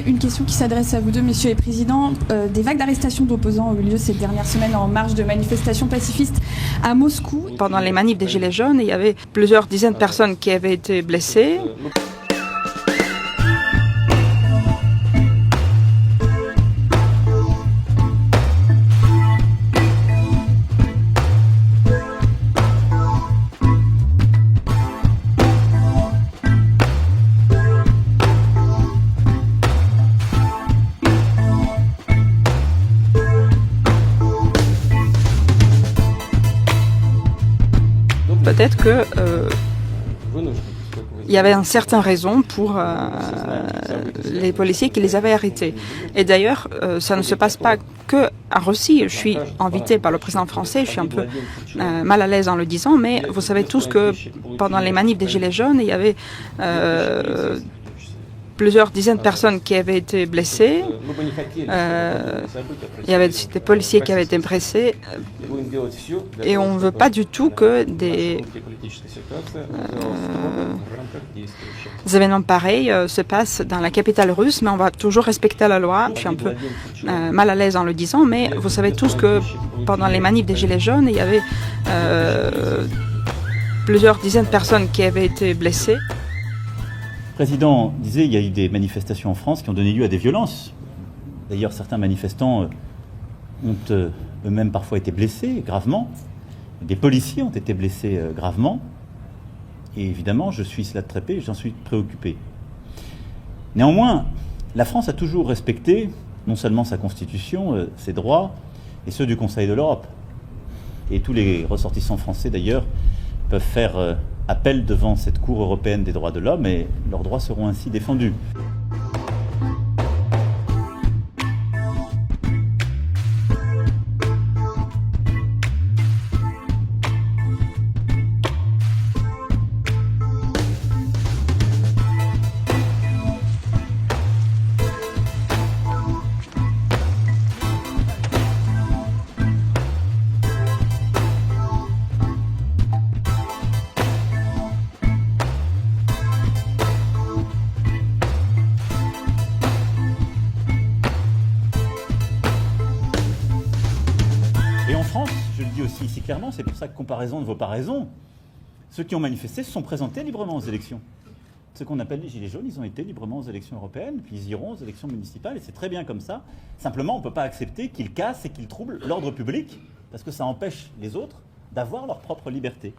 Une question qui s'adresse à vous deux, messieurs les présidents. Des vagues d'arrestations d'opposants ont eu lieu ces dernières semaines en marge de manifestations pacifistes à Moscou. Pendant les manifs des Gilets jaunes, il y avait plusieurs dizaines de personnes qui avaient été blessées. Peut-être que il y avait une certaine raison pour les policiers qui les avaient arrêtés. Et d'ailleurs, ça ne se passe pas que en Russie. Je suis invitée par le président français, je suis un peu mal à l'aise en le disant, mais vous savez tous que pendant les manifs des Gilets jaunes, il y avait plusieurs dizaines de personnes qui avaient été blessées. Il y avait des policiers qui avaient été blessés. Et on ne veut pas du tout que des événements pareils se passent dans la capitale russe, mais on va toujours respecter la loi. Je suis un peu mal à l'aise en le disant, mais vous savez tous que pendant les manifs des Gilets jaunes, il y avait plusieurs dizaines de personnes qui avaient été blessées. Le président disait qu'il y a eu des manifestations en France qui ont donné lieu à des violences. D'ailleurs, certains manifestants ont eux-mêmes parfois été blessés gravement. Des policiers ont été blessés gravement. Et évidemment, je suis cela de très près et j'en suis préoccupé. Néanmoins, la France a toujours respecté non seulement sa constitution, ses droits, et ceux du Conseil de l'Europe. Et tous les ressortissants français, d'ailleurs, peuvent faire appel devant cette Cour européenne des droits de l'homme et leurs droits seront ainsi défendus. Et en France, je le dis aussi ici clairement, c'est pour ça que comparaison ne vaut pas raison. Ceux qui ont manifesté se sont présentés librement aux élections. Ce qu'on appelle les Gilets jaunes, ils ont été librement aux élections européennes, puis ils iront aux élections municipales, et c'est très bien comme ça. Simplement, on ne peut pas accepter qu'ils cassent et qu'ils troublent l'ordre public, parce que ça empêche les autres d'avoir leur propre liberté.